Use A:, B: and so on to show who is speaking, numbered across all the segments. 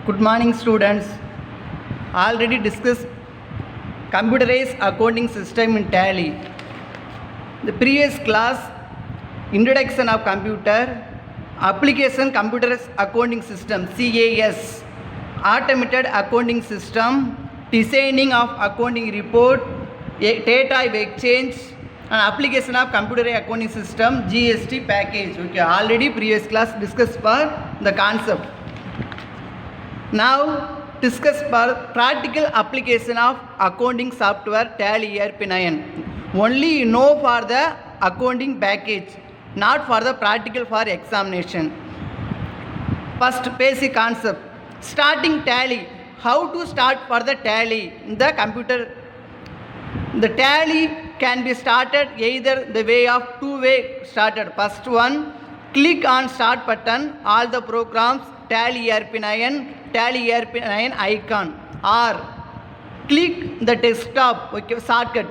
A: Good morning, students. Already discussed computerized accounting system in Tally. The previous class, introduction of computer, application computerized accounting system (CAS), automated accounting system, designing of accounting report, data exchange, and application of computerized accounting system (GST) package. Okay, already previous class discussed for the concept. Now discuss for practical application of accounting software Tally ERP9. Only you know for the accounting package, not for the practical for examination. First basic concept, starting Tally. How to start for the Tally in the computer? The Tally can be started either the way of two-way started. First one, click on start button, all the programs, Tally ERP9 icon, or click the desktop, okay, shortcut,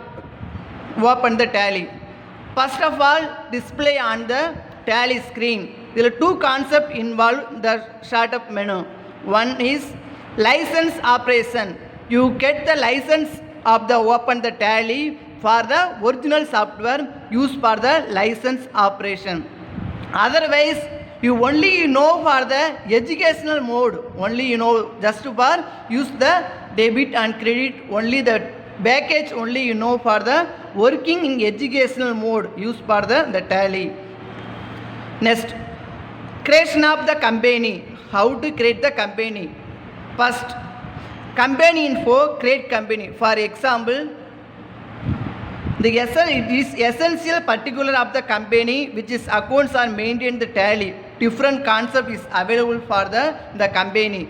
A: open the Tally. First of all, display on the Tally screen. There are two concepts involved in the startup menu. One is license operation. You get the license of the open the Tally for the original software used for the license operation. Otherwise, you only know for the educational mode, only you know just for use the debit and credit, only the package only you know for the working in educational mode used for the Tally. Next, creation of the company. How to create the company? First, company info, create company. For example, it is essential particular of the company which is accounts are maintained the Tally. Different concept is available for the company.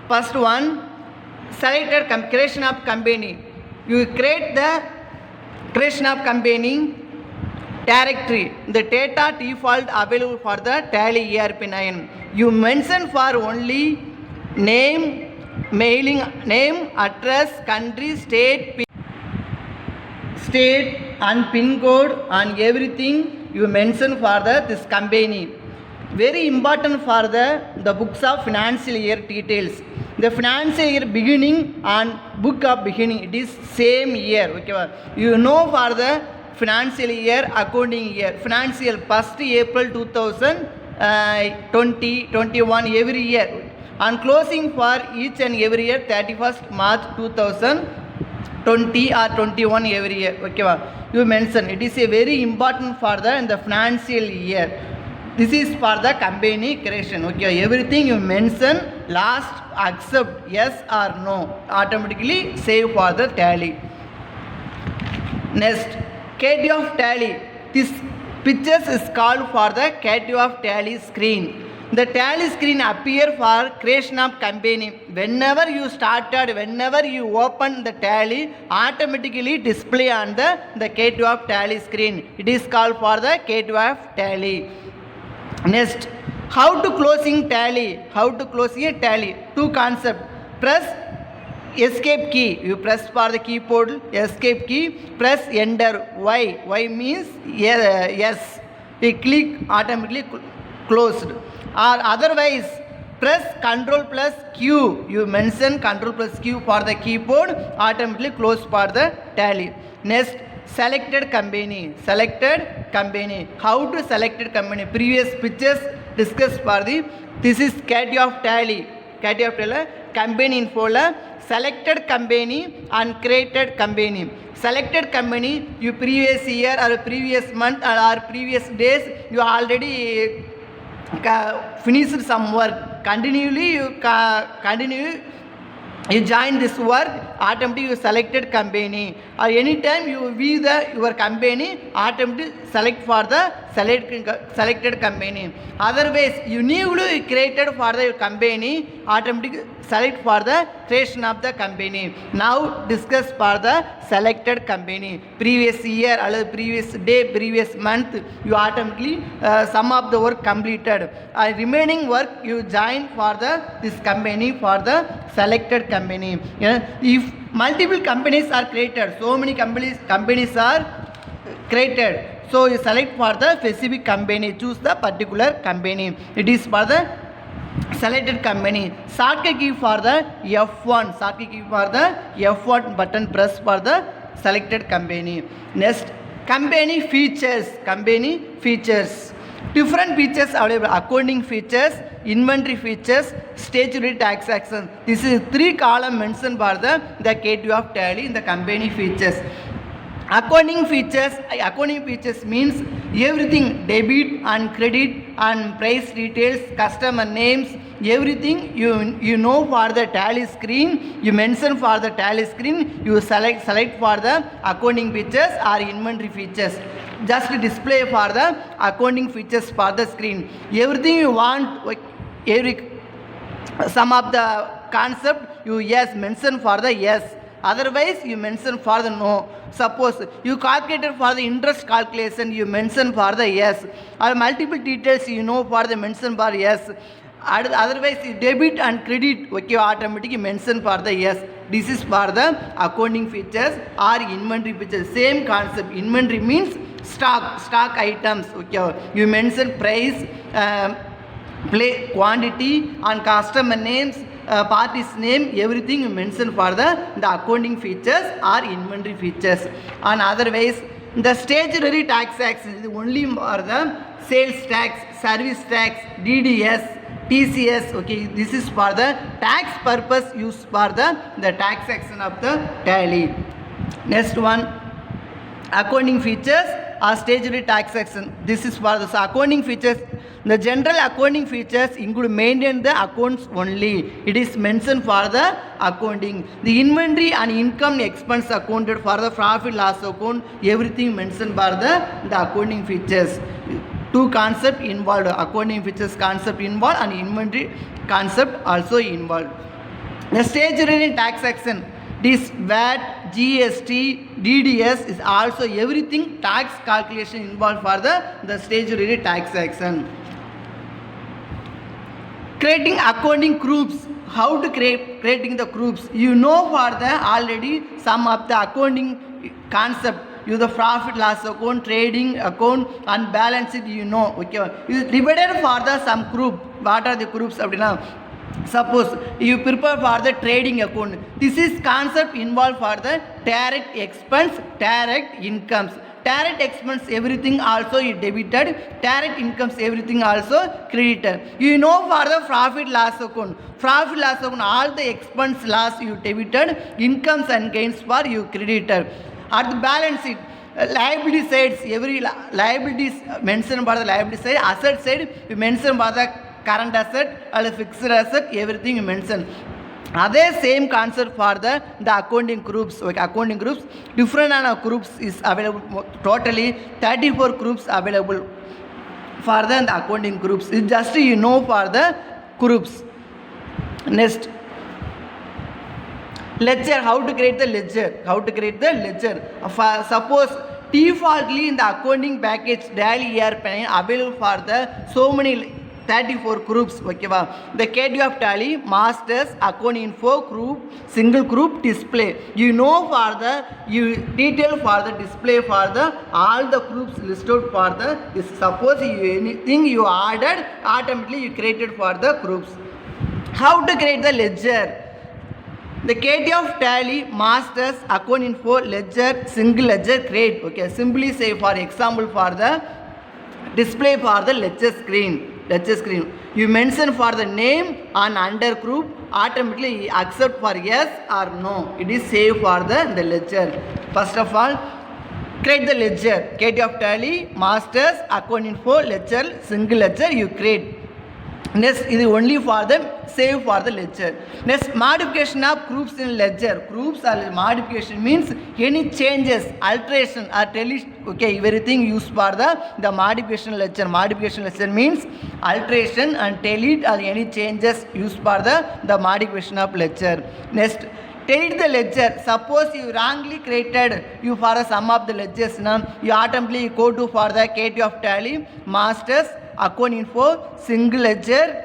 A: First one, selected creation of company. You create the creation of company directory. The data default available for the Tally ERP9. You mention for only name, mailing name, address, country, state and pin code and everything you mention for this company. Very important for the books of financial year details. The financial year beginning and book of beginning, it is same year. Okay, you know for the financial year, accounting year, financial 1st April 2020, 21 every year, and closing for each and every year 31st March 2020 or 21 every year. Okay, you mention it is a very important for the financial year. This is for the company creation. Okay, everything you mention last accept yes or no, automatically save for the Tally. Next, Cat of Tally. This pictures is called for the Cat of Tally screen. The Tally screen appear for creation of company. Whenever you started, whenever you open the Tally, automatically display on the Cat of Tally screen. It is called for the Cat of Tally. Next, how to closing Tally? How to closing a Tally? Two concept. Press escape key. You press for the keyboard escape key. Press enter. Y. Y means yes. You click, automatically closed. Or otherwise, press Ctrl plus Q. You mention Ctrl plus Q for the keyboard, automatically close for the Tally. Next, selected company. Selected company. How to selected company? Previous pictures discussed for this is Cat of Tally. Cat of Tally company info selected company and created company. Selected company, you previous year or previous month or previous days you already finished some work. Continually you join this work, automatically you selected company, or anytime you view your company, automatically select for the selected company. Otherwise, you newly created for the company, automatically select for the creation of the company. Now discuss for the selected company. Previous year or previous day, previous month, you automatically some of the work completed. Remaining work you join for this company for the selected company. If multiple companies are created, so many companies are created, so you select for the specific company, choose the particular company. It is for the selected company. Shortcut key for the F1. Shortcut key for the F1 button press for the selected company. Next, company features. Company features. Different features available: accounting features, inventory features, statutory taxation. This is 3 column mentioned by the K2 of Tally in the company features. Accounting features means everything: debit and credit and price details, customer names, everything you know for the Tally screen, you mention for the Tally screen, you select for the accounting features or inventory features. Just display for the accounting features for the screen. Everything you want, some of the concept you yes mention for the yes, otherwise you mention for the no. Suppose you calculated for the interest calculation, you mention for the yes, or multiple details you know for the mention for yes. Otherwise debit and credit automatically mention for the yes. This is for the accounting features or inventory features. Same concept. Inventory means stock items. You mention price, quantity and customer names, party's name, everything you mention for the accounting features or inventory features. And otherwise the statutory taxation is only for the sales tax, service tax, DDS, TCS. This is for the tax purpose used for the tax section of the Tally. Next one, accounting features or statutory tax section. This is for the accounting features. The general accounting features include maintain the accounts only. It is mentioned for the accounting. The inventory and income expense accounted for the profit loss account, everything mentioned for the accounting features. 2 concept involved: accounting features concept involved and inventory concept also involved. The statutory tax section, this VAT, GST, DDS is also everything tax calculation involved for the statutory tax section. Creating accounting groups. How to creating the groups? You know for the already some of the accounting concept. You the profit loss account, trading account and balance sheet you know. You divided for the some group. What are the groups? Suppose you prepare for the trading account. This is concept involved for the direct expense, direct incomes. Direct expense everything also you debited, direct incomes everything also credited. You know for the profit loss account. Profit loss account all the expense loss you debited, incomes and gains for you credited. At the balance sheet, liability sides, every liabilities mentioned by the liability side, asset side you mention by the current asset or fixed asset, everything you mention. Other same concept for the accounting groups. Accounting groups, different groups is available. Totally 34 groups available for the accounting groups. It's just you know for the groups. Next, ledger. How to create the ledger? Suppose defaultly in the accounting package Tally ERP available for the so many 34 groups. The K2 of Tally, masters, account info group, single group, display. You know for the detail for the display for the all the groups listed for the suppose anything you added, automatically you created for the groups. How to create the ledger? The K2 of Tally, masters, account info, ledger, single ledger, create. Simply say for example for the display for the ledger screen. You mention for the name and under group, automatically accept for yes or no. It is saved for the ledger. First of all, create the ledger. K2 of Tally, masters, account info, ledger, single ledger, you create. Next is only for them save for the ledger. Next, modification of groups in ledger. Groups or modification means any changes, alteration or delete. Everything used for the modification ledger. Modification ledger means alteration and delete or any changes used for the modification of ledger. Next, delete the ledger. Suppose you wrongly created you for a sum of the ledgers. You automatically go to for the K2 of Tally, masters, account info, single ledger,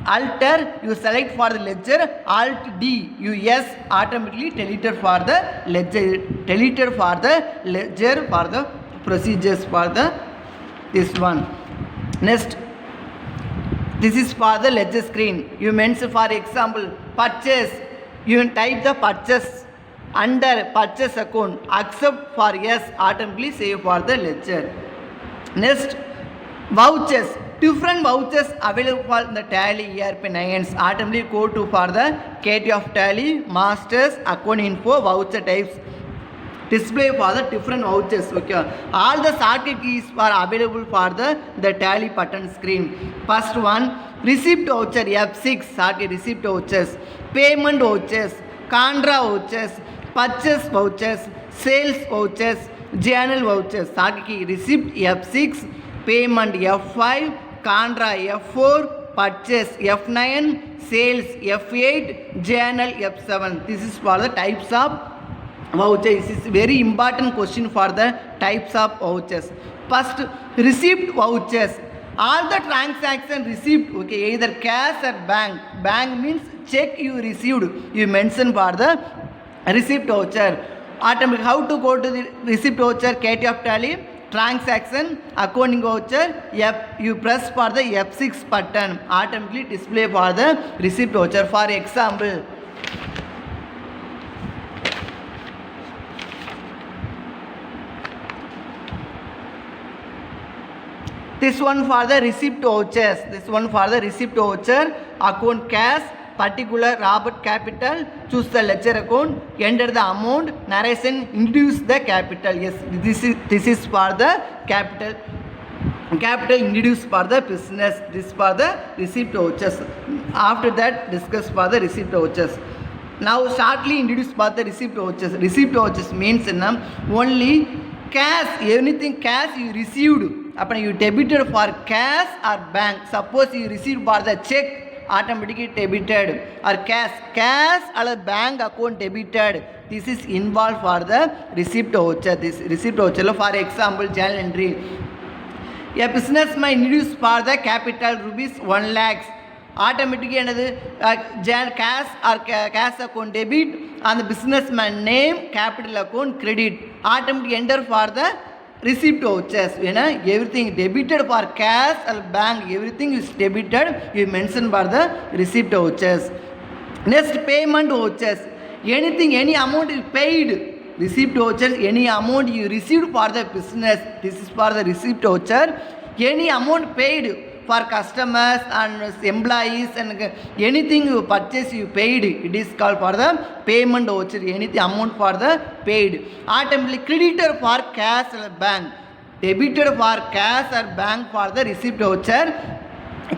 A: alter, you select for the ledger, alt D, you yes, automatically deleted for the ledger, deleted for the ledger for the procedures for the this one. Next, This is for the ledger screen. You mention, for example, purchase. You type the purchase under purchase account. Accept for yes, automatically save for the ledger. Next, vouchers. Different vouchers available for the Tally ERP 9s. Automatically go to for the KT of Tally, Masters, Account Info, voucher types. Display for the different vouchers. Okay, all the shortcut keys are available for the Tally button screen. First one, receipt voucher F6, shortcut receipt vouchers, payment vouchers, Contra vouchers, purchase vouchers, sales vouchers, journal vouchers. Shortcut key receipt F6, payment F5, Contra F4, purchase F9, sales F8, journal F7. This is for the types of vouchers. This is very important question for the types of vouchers. First, receipt vouchers. All the transaction received, okay, either cash or bank. Bank means check you received. You mention for the receipt voucher. Automatically, how to go to the receipt voucher? KT of Tally, transaction, accounting voucher. You press for the F6 button. Automatically display for the receipt voucher. For example, this one for the receipt vouchers. This one for the receipt voucher. Account cash, particular Robert capital. Choose the ledger account. Enter the amount. Narration. Introduce the capital. Yes, this is for the capital. Capital introduced for the business. This for the receipt vouchers. After that, discuss for the receipt vouchers. Now shortly introduce for the receipt vouchers. Receipt vouchers means only cash, anything cash you received. Upon you debited for cash or bank. Suppose you received for the check, automatically debited, or cash or bank account debited. This is involved for the receipt voucher. This receipt voucher, for example, journal entry. A businessman introduced for the capital rupees 1 lakh. Automatically another cash or cash account debit on the businessman name, capital account credit. Automatically enter for the receipt vouchers. Everything debited for cash or bank, everything is debited. You mention for the receipt vouchers. Next, payment vouchers. Anything, any amount is paid. Receipt vouchers, any amount you received for the business. This is for the receipt voucher. Any amount paid for customers and employees and anything you purchase, you paid. It is called for the payment voucher. Anything amount for the paid. Automatically creditor for cash or bank. Debited for cash or bank for the receipt voucher.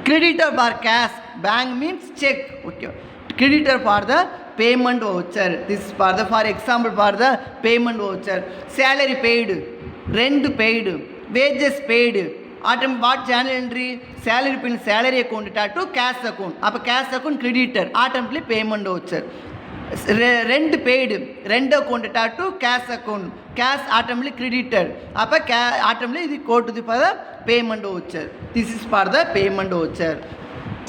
A: Creditor for cash, bank means check. Okay. Creditor for the payment voucher. This is for the, for example, for the payment voucher. Salary paid, rent paid, wages paid. What journal entry? Salary pin, salary account to cash account. Up cash account creditor. Automatically payment voucher. Rent paid, rent account to cash account. Cash automatically creditor. Up automatically go to the for the payment voucher. This is for the payment voucher.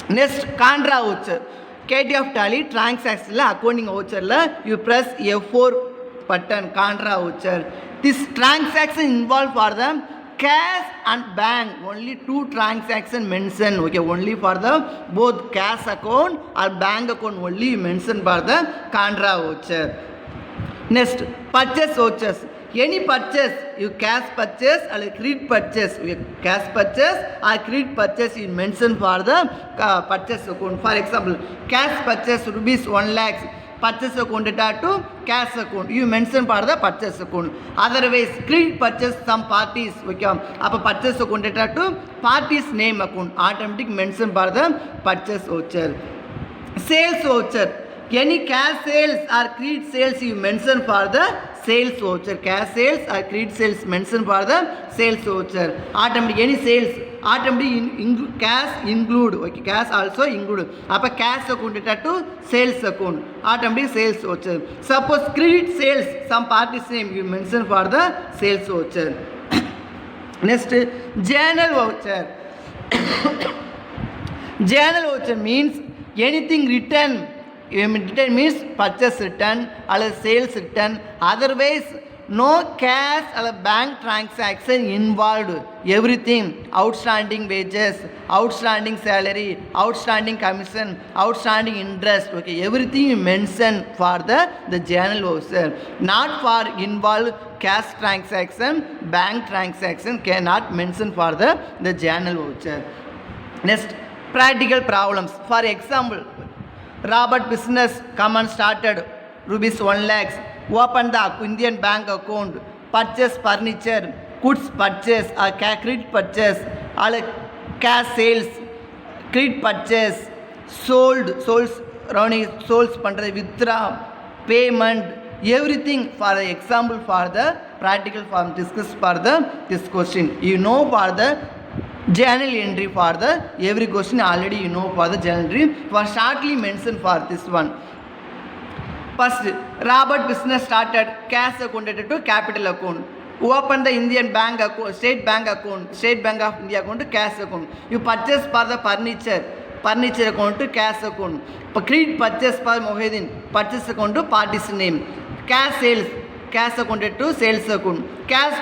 A: Next, Contra voucher. KT of Tally, transaction accounting voucher you press F4 button. Contra voucher. This transaction involved for the cash and bank. Only two transactions mentioned. Okay, only for the both cash account or bank account only mentioned for the Contra voucher. Next, purchase vouchers. Any purchase, you cash purchase or credit purchase. Cash purchase or credit purchase you mention for the purchase account. For example, cash purchase rupees 1 lakh. Purchase account to cash account. You mention for the purchase account. Otherwise, credit purchase some parties. Okay, up purchase account to parties name account. Automatic mention for the purchase voucher. Sales voucher. Any cash sales or credit sales you mention for the sales voucher. Cash sales or credit sales mention for the sales voucher. Automatic any sales. Automatically cash include. Okay, cash also include. Up cash account to sales account. Automatic sales voucher. Suppose credit sales some party's name you mention for the sales voucher. Next, journal voucher. Journal voucher means anything written. Return means purchase return or sales return. Otherwise, no cash or bank transaction involved. Everything, outstanding wages, outstanding salary, outstanding commission, outstanding interest, okay, everything you mention for the journal voucher. Not for involved cash transaction, bank transaction cannot mention for the journal voucher. Next, practical problems. For example, Robert business come and started rupees 1 lakhs, open the Indian bank account, purchase furniture, goods purchase or credit purchase, or cash sales, credit purchase, sold பண்ணுறது, withdraw, payment, everything for the example for the practical form discussed for this question. You know for the journal entry for the every question already you know for the journal entry. For shortly mention for this one. First, Robert business started cash account to capital account. Open the Indian bank account, State Bank account, State Bank of India account to cash account. You purchase for the furniture account to cash account. Credit purchase for Mohedin, purchase account to party's name. Cash sales, cash account to sales account. Cash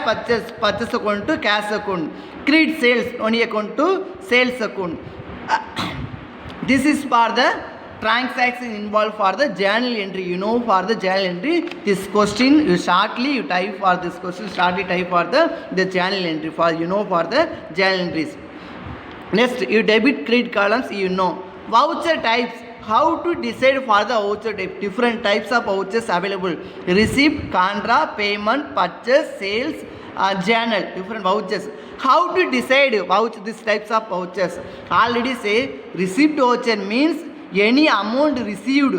A: purchase account to cash account. Credit sales, only account to sales account. This is for the transaction involved for the journal entry. You know for the journal entry, this question you shortly you type for this question, shortly type for the journal entry for you know for the journal entries. Next, you debit credit columns you know. Voucher types, how to decide for the voucher type. Different types of vouchers available. Receipt, contra, payment, purchase, sales, journal, different vouchers. How to decide voucher these types of vouchers? Already say receipt voucher means any amount received,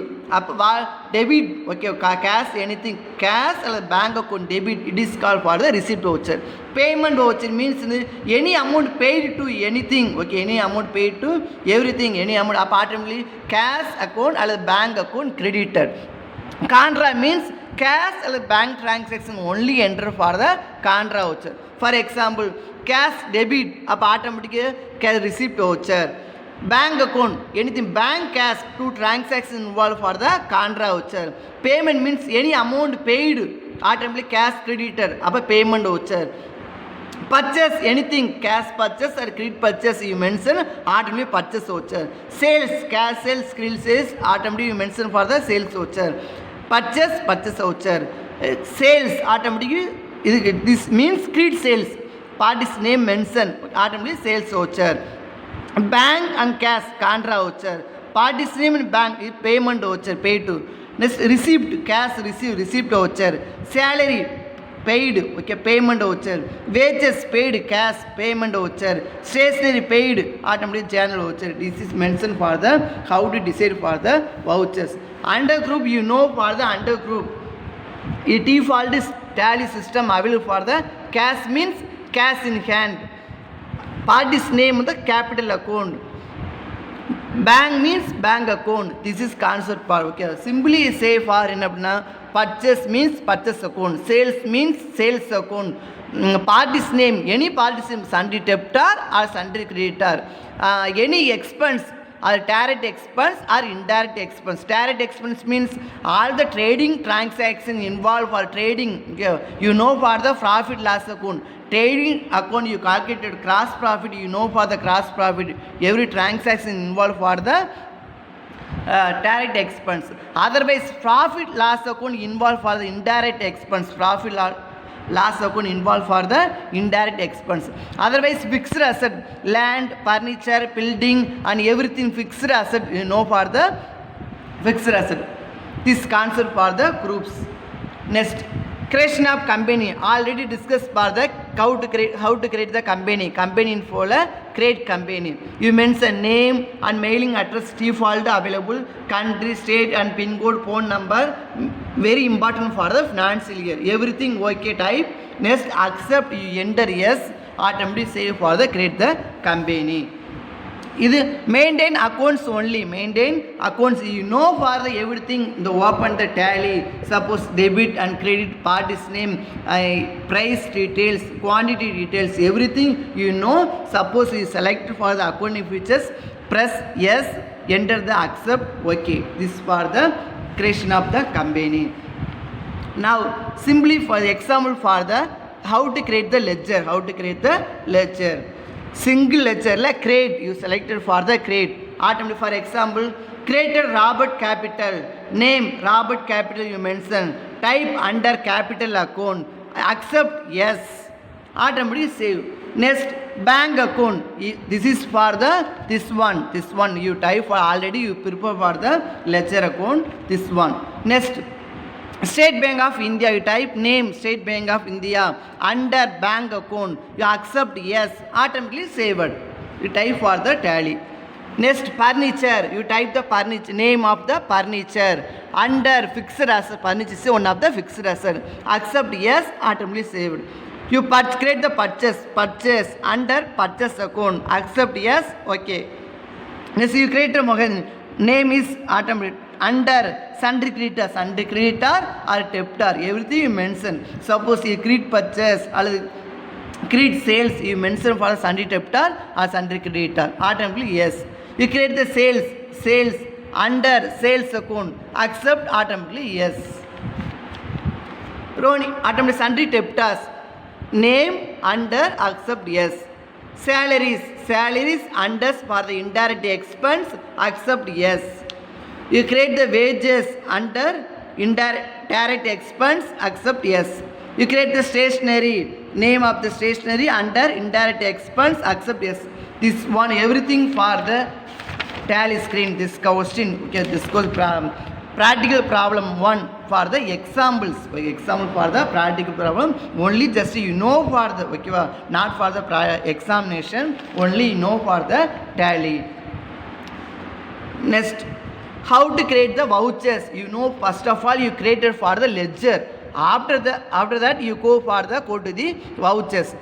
A: debit, okay, cash, anything, cash or bank account debit, it is called for the receipt voucher. Payment voucher means any amount paid to anything, okay, any amount paid to everything, any amount apparently cash account or bank account credited. Contra means cash or bank transaction only enter for the contra voucher. For example, cash debit, automatically cash receipt voucher. Bank account, anything bank cash, two transactions involved for the contra voucher. Payment means any amount paid, automatically cash credited, payment voucher. Purchase, anything cash purchase or credit purchase you mention, automatically purchase voucher. Sales, cash sales, credit sales, automatically you mention for the sales voucher. Purchase voucher. Sales, automatically this means credit sales, party's name mention, automatically sales voucher. Bank and cash, contra voucher. Party's name in bank, payment voucher, paid to. Next, receipt, cash receive, receipt voucher. Salary, paid, okay, payment voucher. Wages, paid, cash, payment voucher. Stationery, paid, automatic journal voucher. This is mentioned for the how to decide for the vouchers. Under group, you know for the under group, a default is tally system available for the cash means cash in hand. Party's name the capital account. Bank means bank account. This is concept for, okay. Simply say for in purchase means purchase account. Sales means sales account. Party's name, any party's name, sundry debtor or sundry creditor. Any expense or direct expense or indirect expense. Direct expense means all the trading transaction involved for trading. Okay. You know for the profit loss account. Trading account you calculated gross profit, you know for the gross profit. Every transaction involved for the direct expense. Otherwise, profit loss account involved for the indirect expense. Profit loss account involved for the indirect expense. Otherwise, fixed asset, land, furniture, building and everything fixed asset, you know for the fixed asset. This concept for the groups. Next, creation of company, already discussed for the how to create the company info create company. You mention name and mailing address default available, country, state and pin code, phone number, very important for the financial year, everything okay type. Next, accept, you enter yes, automatically save for the create the company. இது maintain accounts only, maintain accounts you know for the everything. இந்த open the Tally, suppose debit and credit, parties name, price details, quantity details, everything you know. Suppose you select for the accounting features, press yes, enter the accept, okay. This for the creation of the company. Now, simply for the example for the how to create the ledger. How to create the ledger. Single ledger like create. You selected for the create. Automatically, for example, created Robert Capital. Name Robert Capital you mention. Type under capital account. Accept yes. Automatically save. Next, bank account. This is for the this one you type for already you prepare for the ledger account. This one. Next, State Bank of India, you type name State Bank of India under bank account, you accept yes, automatically saved. You type for the tally. Next, furniture, you type the furniture, name of the furniture under fixed asset. Furniture is one of the fixed asset. Accept yes, automatically saved. You create the purchase under purchase account. Accept yes, okay. Next, you create a name is automatic under sundry creditor or debtor. Everything you mention. Suppose you create purchase or create sales, you mention for sundry debtor or sundry creditor. Automatically yes. You create the sales under sales account. Accept automatically yes. Automatically sundry debtors. Name under accept yes. Salaries under for the indirect expense. Accept yes. You create the wages under direct expense. Accept yes. You create the stationery. Name of the stationery under indirect expense. Accept yes. This one everything for the tally screen. This question. Okay, this goes practical problem 1 for the examples. Example for the practical problem. Only just you know for the okay, not for the examination. Only you know for the tally. Next, how to create the vouchers. You know, first of all you created for the ledger. After that you go to the vouchers.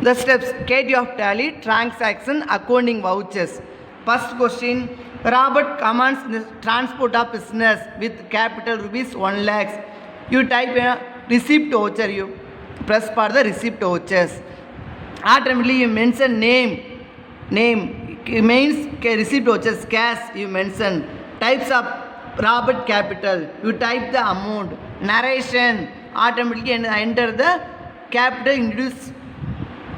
A: The steps, create of tally, transaction, accounting vouchers. First question, Robert commands the transport of business with capital rupees 1 lakh. You type a receipt voucher. You press for the receipt vouchers. Automatically you mention name means receipt vouchers, cash you mention. Types of Robert Capital. You type the amount. Narration. Automatically enter the capital introduce.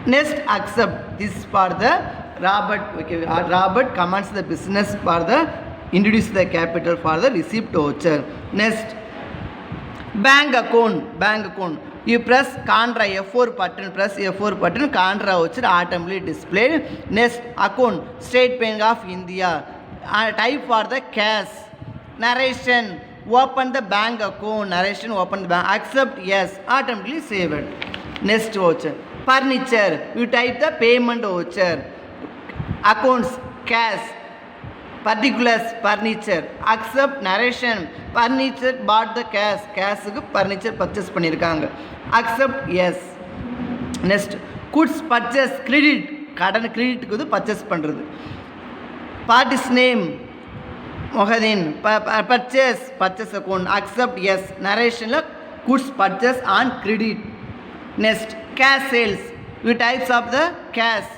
A: Next, accept. This is for the Robert. Okay, Robert commands the business for the introduce the capital for the receipt voucher. Next, bank account. You press contra F4 button. Press F4 button. Contra voucher automatically displayed. Next, account State Bank of India. Type for the cash. Narration. Open the bank account. Narration. Open the bank. Accept yes. Automatically saved. Next voucher. Furniture. You type the payment voucher. Accounts cash. Particulars furniture. Accept narration. Furniture bought the cash. Cash furniture purchase பண்ணிருக்காங்க. Accept yes. Next, goods purchase credit. கடன் கிரெடிட்டுக்கு purchase பண்ணுறது. Party's name Mohadin. Purchase account. Accept yes. Narration goods purchase on credit. Next, cash sales. You types of the cash.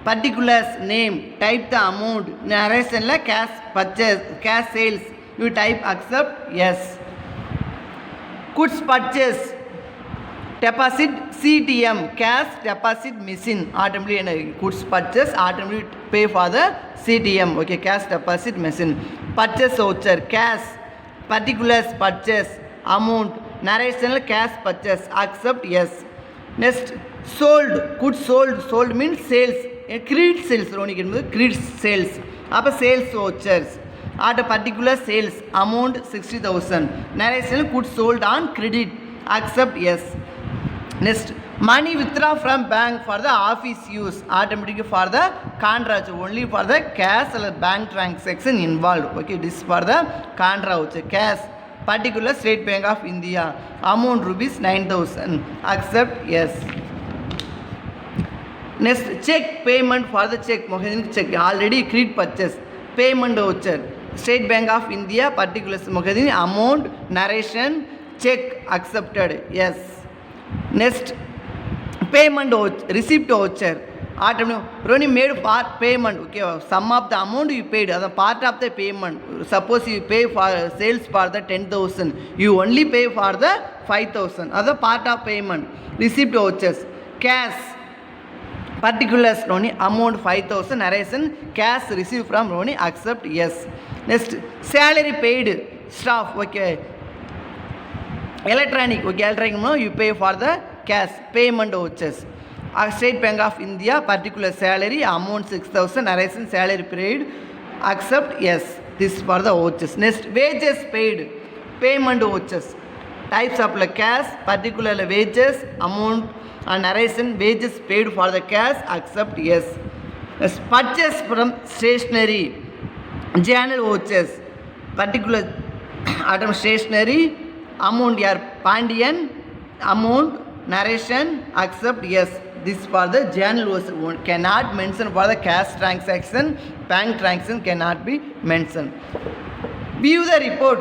A: Particulars name. Type the amount. Narration cash purchase. Cash sales. You type accept yes. Goods purchase. Deposit CTM. Cash deposit machine. Automatically goods purchase. Automatically pay for the CTM. Okay, cash deposit machine. Purchase voucher. Cash. Particulars purchase. Amount. Narration cash purchase. Accept yes. Next, sold. Goods sold. Sold means sales. Credit sales. Credit sales. Appa sales vouchers. At a particular sales. Amount 60,000. Narration goods sold on credit. Accept yes. Next, money withdraw from bank for the office use. Automatically for the contract. Only for the cash or bank transaction involved. Okay, this is for the contract. Cash. Particular State Bank of India. Amount rupees 9,000. Accept yes. Next, check payment for the check. Mohadin check. Already credit purchase. Payment voucher. State Bank of India. Particulars Mohadin. Amount. Narration. Check. Accepted. Yes. Next, payment voucher. Receipt voucher. Roni made for payment, okay, sum of the amount you paid, as a part of the payment. Suppose you pay for sales for the 10,000, you only pay for the 5,000 as a part of payment. Receipt vouchers, cash, particulars Roni, amount 5,000, narration, cash received from Roni, accept yes. Next, salary paid staff, okay, electronic, okay, electronic, no, you pay for the cash, payment vouchers. State Bank of India, particular salary, amount 6,000, narration, salary paid, accept yes. This is for the vouchers. Next, wages paid, payment vouchers. Types of like cash, particular wages, amount and narration, wages paid for the cash, accept yes. Next, purchase from stationery, journal vouchers, particular item stationery, amount your Pandian, amount, narration, accept yes. This for the journal voucher, cannot mention for the cash transaction, bank transaction cannot be mentioned. View the report.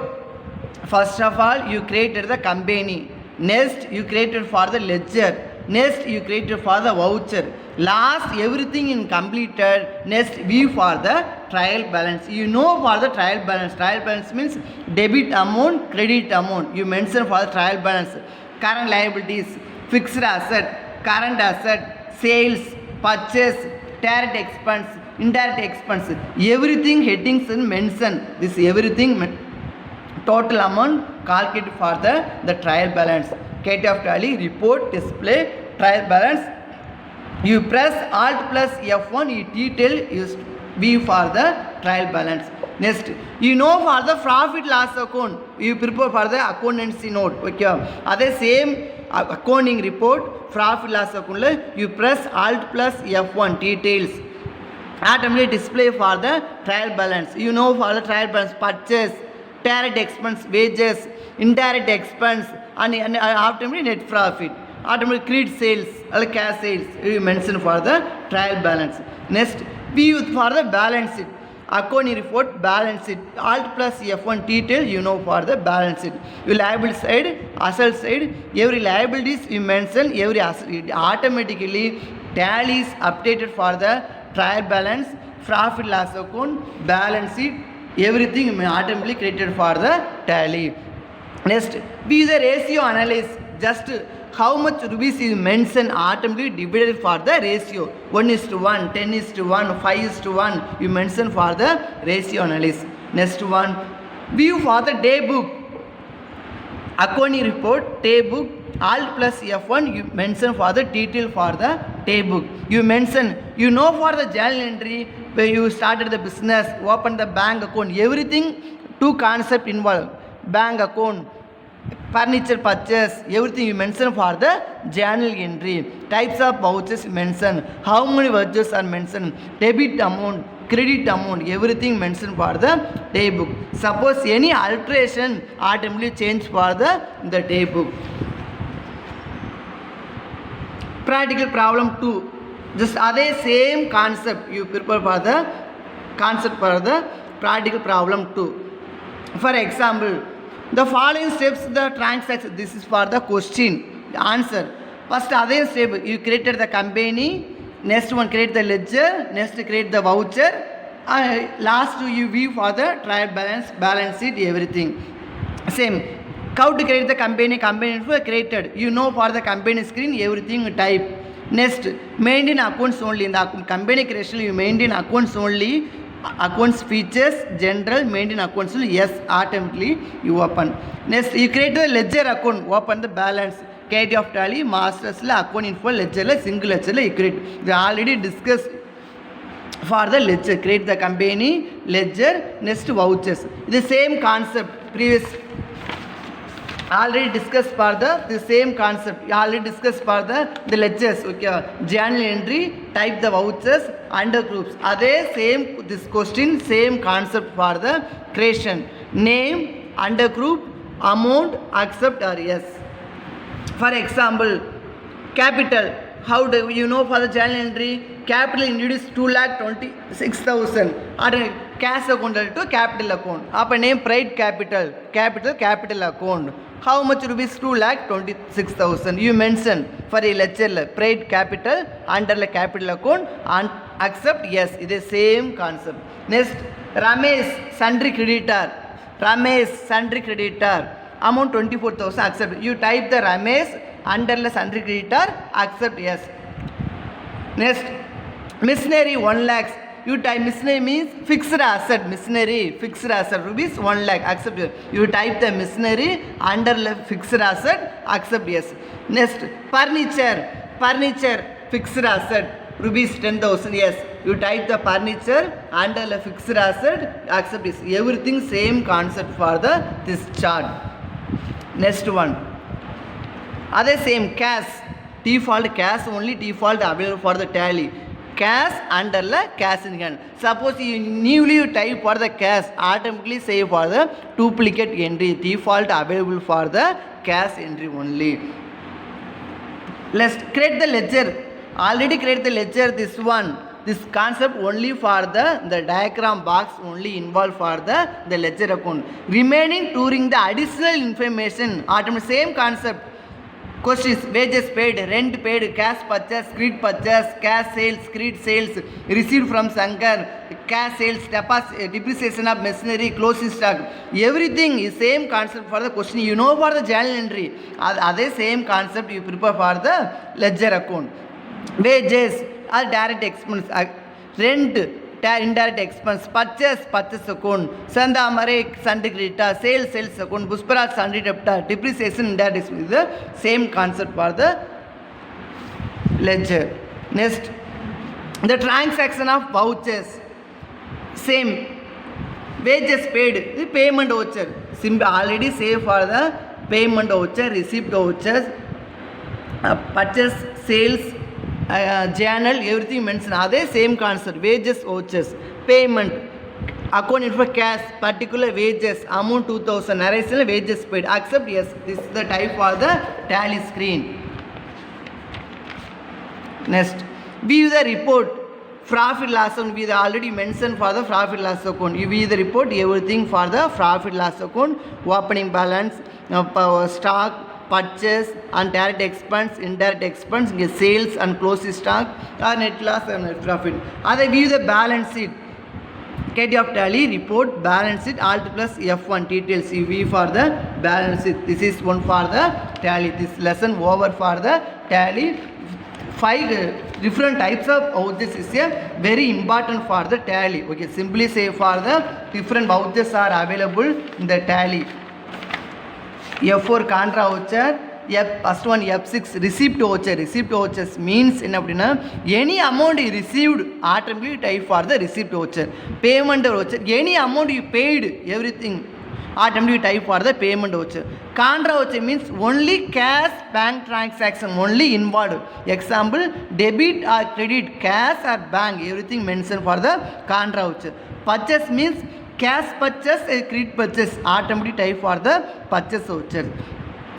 A: First of all, you created the company. Next, you created for the ledger. Next, you created for the voucher. Last, everything in completed. Next, view for the trial balance. You know for the trial balance. Trial balance means debit amount, credit amount. You mention for the trial balance. Current liabilities, fixed asset, current asset, sales, purchase, direct expense, indirect expense. Everything headings in mention. This everything total amount calculated for the trial balance. Kate of tally, report, display, trial balance. You press Alt plus F1, you detail is V for the trial balance. Next, you know for the profit loss account, you prepare for the accountancy note. Okay, other same accounting report, profit loss account, you press Alt plus F1, details. Automatically display for the trial balance. You know for the trial balance, purchase, direct expense, wages, indirect expense, and automatically net profit. Automatically credit sales or cash sales, you mention for the trial balance. Next, view for the balance sheet. Accounting report, balance sheet. Alt plus F1 detail, you know for the balance sheet. Your liability side, asset side, every liabilities you mention, every asset. It automatically tally is updated for the trial balance, profit loss account, balance sheet, everything automatically created for the tally. Next, view the ratio analysis. Just how much rupees you mention automatically divided for the ratio. 1:1, 10:1, 5:1. You mention for the ratio analysis. Next one, view for the day book. Accounting report, day book. Alt plus F1, you mention for the detail for the day book. You mention, you know for the journal entry where you started the business, open the bank account, everything, two concept involved. Bank account, furniture purchase, everything you mention for the journal entry. Types of vouchers you mention, how many vouchers are mentioned, debit amount, credit amount, everything mentioned for the day book. Suppose any alteration automatically change for the day book. Practical problem 2. Just other same concept you prepare for the concept for the practical problem 2. For example, the following steps the transaction. This is for the question. The answer. First other step, you created the company. Next one, create the ledger. Next, create the voucher. Last you view for the trial balance, balance sheet, everything. Same. How to create the company info created. You know for the company screen, everything type. Next, maintain accounts only. In the company creation, you maintain accounts only. Accounts features, general, maintain accounts only. Yes, automatically you open. Next, you create the ledger account. Open the balance. KT of tally, masters, account info, ledger, single ledger, you create. We already discussed for the ledger. Create the company, ledger, next vouchers. The same concept, previous. Already discussed for the same concept. Already discussed for the ledgers. Okay, journal entry, type the vouchers, under groups. Are same this question, same concept for the creation. Name, under group, amount, accept or yes. For example, capital. How do you know for the journal entry? Capital introduced 2,26,000. Or cash account to capital account. Up name pride capital. Capital account. How much rupees? 2,26,000. You mention for a ledger paid capital under the capital account and accept yes. It is same concept. Next, Ramesh sundry creditor. Ramesh sundry creditor. Amount 24,000. Accept. You type the Ramesh under the sundry creditor. Accept yes. Next, machinery 1 lakh. You type machinery means fixed asset. Machinery fixed asset rupees 1 lakh. Accept. You type the machinery under the fixed asset. Accept yes. Next, furniture fixed asset rupees 10,000. Yes. You type the furniture under the fixed asset. Accept yes. Everything same concept for this chart. Next one. Other same cash. Default cash only default available for the tally. Cash under the cash in hand. Suppose you newly type for the cash, automatically save for the duplicate entry. Default available for the cash entry only. Let's create the ledger. Already create the ledger. This one. This concept only for the diagram box only involved for the ledger account. Remaining during the additional information. Automatically same concept. Questions, wages paid, rent paid, cash purchase, credit purchase, cash sales, credit sales, received from Sankar, cash sales, depreciation of machinery, closing stock. Everything is same concept for the question. You know for the journal entry. Other same concept you prepare for the ledger account. Wages are direct expense, rent, indirect expense, purchase account, Sanda Marek, Sundry creditor, sales account, Buspara sundry debtor, depreciation, indirect expense is the same concept for the ledger. Next, the transaction of vouchers, same. Wages paid, the payment voucher, already save for the payment voucher, receipt vouchers, purchase, sales, journal, everything mentioned. Are same concept. Wages, vouchers, payment, account for cash, particular wages, amount 2,000, narration, wages paid. Accept yes. This is the type for the tally screen. Next, view the report. Profit loss account. We already mentioned for the profit loss account. You view the report, everything for the profit loss account. Opening balance, stock, purchase and direct expense, indirect expense, sales and closing stock, or net loss and net profit. Other view the balance sheet. Get of tally, report, balance sheet, alt plus F1 details. You view for the balance sheet. This is one for the tally. This lesson over for the tally. 5 different types of vouchers is very important for the tally. Okay, simply say for the different vouchers are available in the tally. F4 contra voucher, first one F6 receipt voucher. Receipt vouchers means any amount you received automatically type for the receipt voucher. Payment voucher, any amount you paid everything automatically type for the payment voucher. Contra voucher means only cash bank transaction only involved. Example, debit or credit, cash or bank, everything mentioned for the contra voucher. Purchase means cash purchase, credit purchase, automatically type for the purchase voucher.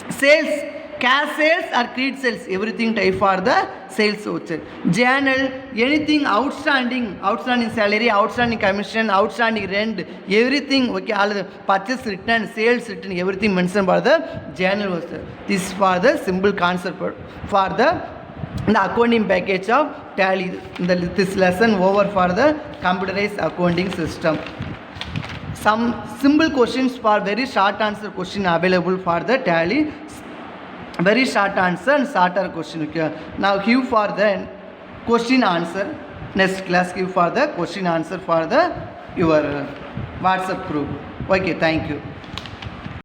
A: Sales, cash sales or credit sales, everything type for the sales voucher. Journal, anything outstanding salary, outstanding commission, outstanding rent, everything, okay, all the purchase return, sales return, everything mentioned for the journal voucher. This is for the simple concept for the accounting package of tally. This lesson over for the computerized accounting system. Some simple questions for very short answer question available for the tally. Very short answer and shorter question. Okay. Now give for the question answer. Next class give for the question answer for the your WhatsApp group. Okay, thank you.